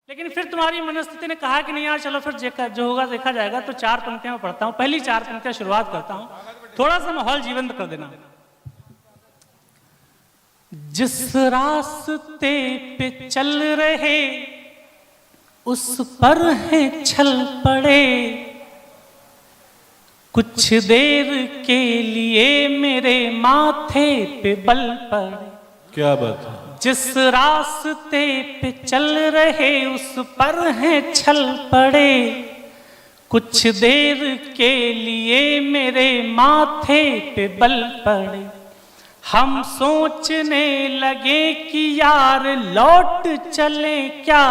लेकिन फिर तुम्हारी मनस्थिति ने कहा कि नहीं यार चलो फिर जो होगा देखा जाएगा। तो 4 पंक्तियां मैं पढ़ता हूं, पहली 4 पंक्तियां शुरुआत करता हूं, थोड़ा सा माहौल जीवंत कर देना। जिस रास्ते पे चल रहे उस पर है छल पड़े, कुछ देर के लिए मेरे माथे पे बल पड़े। क्या बात है। जिस रास्ते पे चल रहे उस पर है छल पड़े, कुछ देर के लिए मेरे माथे पे बल पड़े। हम सोचने लगे कि यार लौट चले क्या,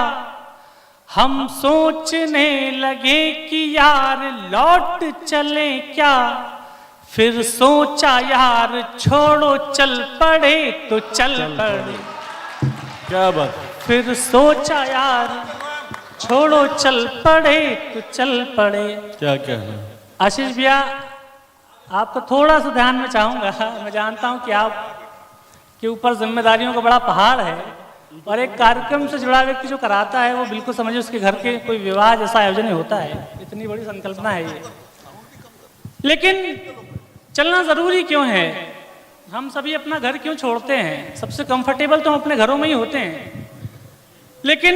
हम सोचने लगे कि यार लौट चले क्या, फिर सोचा यार छोड़ो चल पड़े तो चल पड़े। क्या बात है। फिर सोचा यार छोड़ो चल पड़े तो चल पड़े। क्या कहना। आशीष भैया आपको थोड़ा सा ध्यान में चाहूंगा। मैं जानता हूं कि आप के ऊपर जिम्मेदारियों का बड़ा पहाड़ है और एक कार्यक्रम से जुड़ा व्यक्ति जो कराता है वो बिल्कुल समझे उसके घर के कोई विवाह जैसा आयोजन होता है। इतनी बड़ी संकल्पना है ये, लेकिन चलना जरूरी क्यों है? हम सभी अपना घर क्यों छोड़ते हैं? सबसे कंफर्टेबल तो हम अपने घरों में ही होते हैं। लेकिन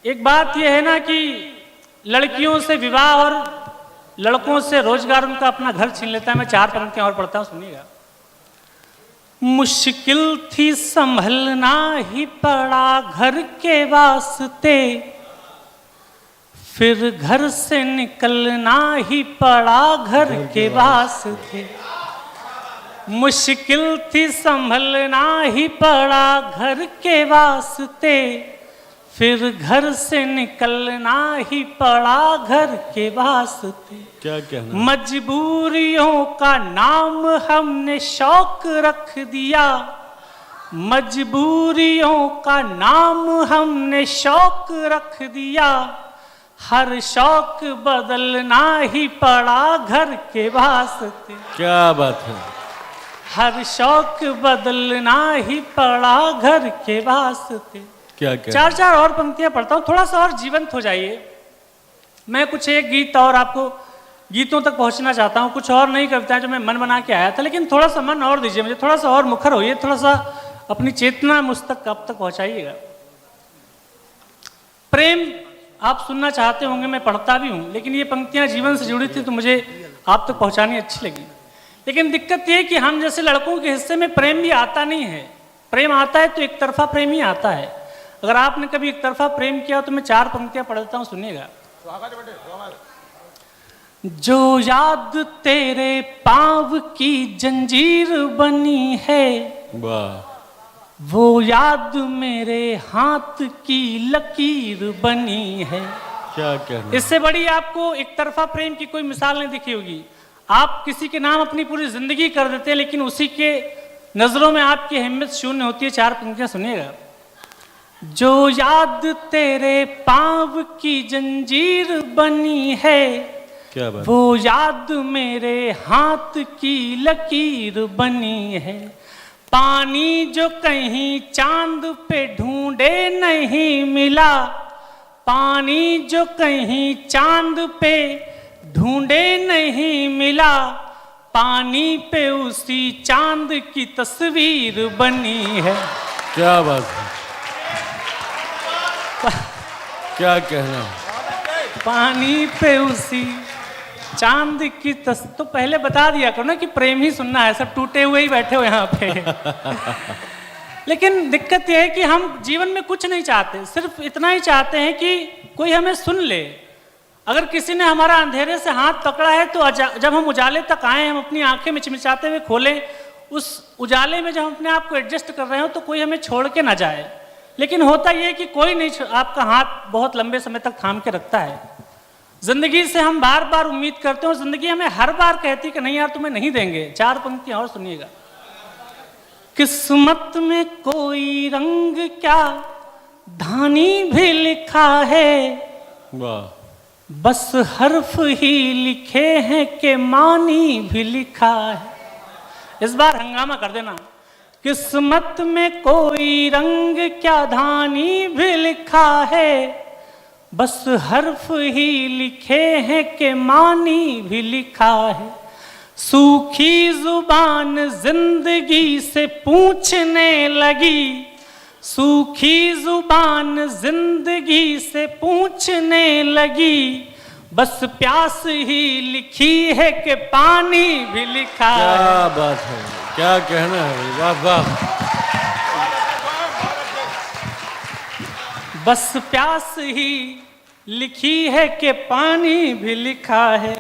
एक बात यह है ना कि लड़कियों से विवाह और लड़कों से रोजगार उनका अपना घर छीन लेता है। मैं 4 पंक्तियां और पढ़ता हूं, सुनिएगा। मुश्किल थी संभलना ही पड़ा घर के वास्ते, फिर घर से निकलना ही पड़ा घर के वास्ते। मुश्किल थी संभलना ही पड़ा घर के वास्ते, फिर घर से निकलना ही पड़ा घर के वास्ते। क्या कहना। मजबूरियों का नाम हमने शौक रख दिया, मजबूरियों का नाम हमने शौक रख दिया, हर शौक बदलना ही पड़ा घर के वास्ते। क्या बात है। हर शौक बदलना ही पड़ा घर के वास्ते। क्या क्या। 4 और पंक्तियां पढ़ता हूं, थोड़ा सा और जीवंत हो जाइए। मैं कुछ एक गीत और आपको गीतों तक पहुंचना चाहता हूं, कुछ और नहीं कविताएं जो मैं मन बना के आया था, लेकिन थोड़ा सा मन और दीजिए मुझे, थोड़ा सा और मुखर होइए, थोड़ा सा अपनी चेतना मुझ तक कब तक पहुंचाइएगा। प्रेम आप सुनना चाहते होंगे, मैं पढ़ता भी हूं, लेकिन ये पंक्तियां जीवन से जुड़ी थी तो मुझे आप तक पहुंचानी अच्छी लगी। लेकिन दिक्कत ये कि हम जैसे लड़कों के हिस्से में प्रेम भी आता नहीं है। प्रेम आता है तो एक तरफा प्रेम ही आता है। अगर आपने कभी एक तरफा प्रेम किया तो मैं 4 पंक्तियां पढ़ता हूं, सुनिएगा। जो याद तेरे पाँव की जंजीर बनी है, वाह। वो याद मेरे हाथ की लकीर बनी है। क्या कहना। इससे बड़ी आपको एक तरफा प्रेम की कोई मिसाल नहीं दिखी होगी। आप किसी के नाम अपनी पूरी जिंदगी कर देते हैं, लेकिन उसी के नजरों में आपकी अहमियत शून्य होती है। 4 पंक्तियां सुनिएगा। जो याद तेरे पाँव की जंजीर बनी है, क्या बात। वो याद मेरे हाथ की लकीर बनी है। पानी जो कहीं चांद पे ढूंढे नहीं मिला, पानी जो कहीं चांद पे ढूंढे नहीं मिला, पानी पे उसी चांद की तस्वीर बनी है। क्या बात है। क्या कहना। पानी पे उसी चांद की तो पहले बता दिया करो ना कि प्रेम ही सुनना है, सब टूटे हुए ही बैठे हो यहाँ पे। लेकिन दिक्कत यह है कि हम जीवन में कुछ नहीं चाहते, सिर्फ इतना ही चाहते हैं कि कोई हमें सुन ले। अगर किसी ने हमारा अंधेरे से हाथ पकड़ा है तो जब हम उजाले तक आए, हम अपनी आंखें मिचमिचाते हुए खोलें, उस उजाले में जब हम अपने आप को एडजस्ट कर रहे हो तो कोई हमें छोड़ के ना जाए। लेकिन होता यह है कि कोई नहीं आपका हाथ बहुत लंबे समय तक थाम के रखता है। जिंदगी से हम बार बार उम्मीद करते हैं और जिंदगी हमें हर बार कहती कि नहीं यार तुम्हें नहीं देंगे। 4 पंक्तियां और सुनिएगा। किस्मत में कोई रंग क्या धानी भी लिखा है, वाह। बस हर्फ ही लिखे हैं कि मानी भी लिखा है। इस बार हंगामा कर देना। किस्मत में कोई रंग क्या धानी भी लिखा है, बस हर्फ ही लिखे हैं कि मानी भी लिखा है। सूखी जुबान जिंदगी से पूछने लगी, सूखी जुबान जिंदगी से पूछने लगी, बस प्यास ही लिखी है कि पानी भी लिखा है। क्या बात है, क्या कहना है, वाह वाह। बस प्यास ही लिखी है कि पानी भी लिखा है।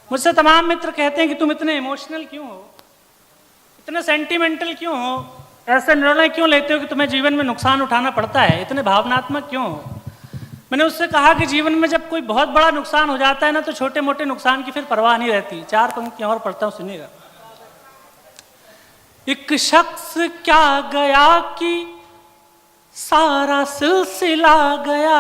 मुझसे तमाम मित्र कहते हैं कि तुम इतने इमोशनल क्यों हो, इतने सेंटिमेंटल क्यों हो, ऐसे निर्णय क्यों लेते हो कि तुम्हें जीवन में नुकसान उठाना पड़ता है, इतने भावनात्मक क्यों हो। मैंने उससे कहा कि जीवन में जब कोई बहुत बड़ा नुकसान हो जाता है ना, तो छोटे मोटे नुकसान की फिर परवाह नहीं रहती। 4 पंक्तियां और पढ़ता हूं, सुनिएगा। एक शख्स क्या गया कि सारा सिलसिला गया,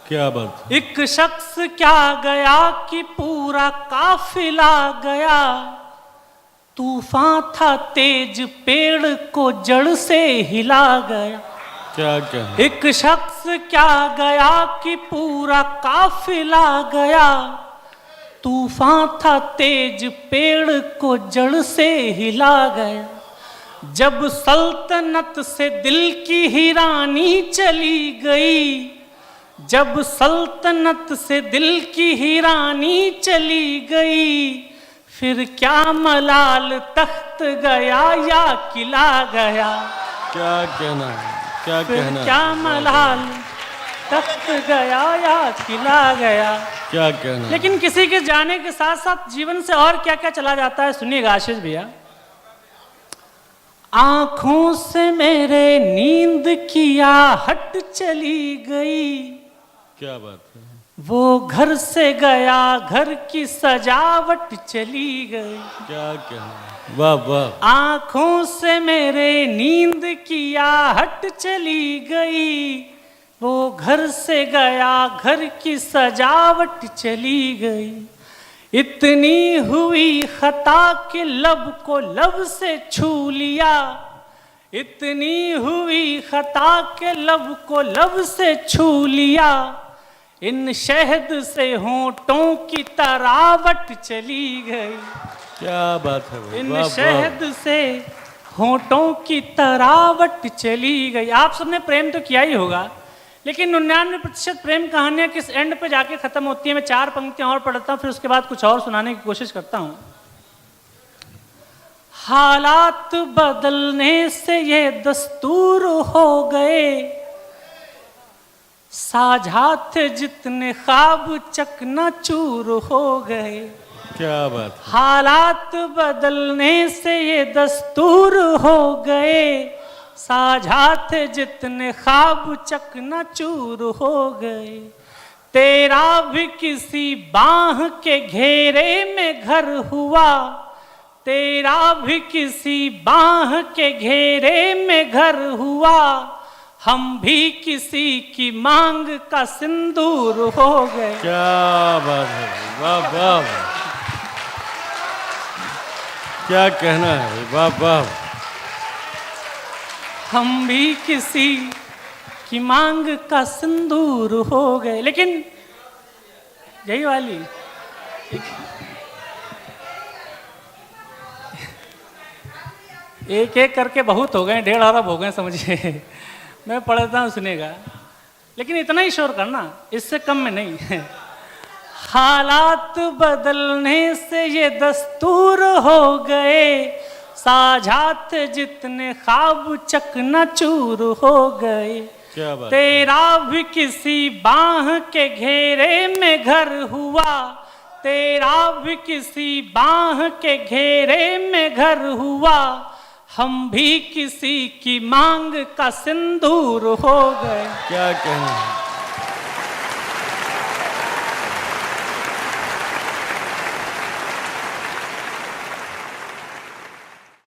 क्या बात। एक शख्स क्या गया कि पूरा काफिला गया, तूफान था तेज पेड़ को जड़ से हिला गया। क्या क्या। एक शख्स क्या गया कि पूरा काफिला गया, तूफान था तेज पेड़ को जड़ से हिला गया। जब सल्तनत से दिल की ही रानी चली गई, जब सल्तनत से दिल की ही रानी चली गई, फिर क्या मलाल तख्त गया या किला गया। क्या कहना है, क्या फिर कहना क्या है, मलाल तख्त गया या किला गया। क्या कहना। लेकिन किसी के जाने के साथ साथ जीवन से और क्या क्या चला जाता है, सुनिएगा आशीष भैया। आंखों से मेरे नींद की आहट चली गई, क्या बात है। वो घर से गया घर की सजावट चली गई। क्या कहना, वाह वाह। आंखों से मेरे नींद की आहट चली गई, वो घर से गया घर की सजावट चली गई। इतनी हुई खता कि लब को लब से छू लिया, इतनी हुई खता कि लब को लब से छू लिया। इन शहद से होंठों की तरावट चली गई। क्या बात है, वाह इन वाह। शहद से होंठों की तरावट चली गई। आप सबने प्रेम तो किया ही होगा, लेकिन 99% प्रेम कहानियां किस एंड पे जाके खत्म होती है। मैं 4 पंक्तियां और पढ़ता हूं, फिर उसके बाद कुछ और सुनाने की कोशिश करता हूं। हालात बदलने से ये दस्तूर हो गए, साझा थे जितने ख्वाब चकनाचूर हो गए। क्या बात। हालात बदलने से ये दस्तूर हो गए, साझा थे जितने ख्वाब चकनाचूर हो गए। तेरा भी किसी बाह के घेरे में घर हुआ, तेरा भी किसी बाह के घेरे में घर हुआ। हम भी किसी की मांग का सिंदूर हो गए। क्या बात है, वाह वाह। क्या कहना है, वाह वाह। हम भी किसी की मांग का सिंदूर हो गए। लेकिन यही वाली एक एक करके बहुत हो गए, 1.5 अरब हो गए समझिए। मैं पढ़ता हूँ, सुनेगा, लेकिन इतना ही शोर करना, इससे कम में नहीं। हालात बदलने से ये दस्तूर हो गए, साझा थे जितने ख्वाब चकनाचूर हो गए। क्या बात। तेरा भी किसी बाह के घेरे में घर हुआ, तेरा भी किसी बाह के घेरे में घर हुआ। हम भी किसी की मांग का सिंदूर हो गए। क्या कहना है,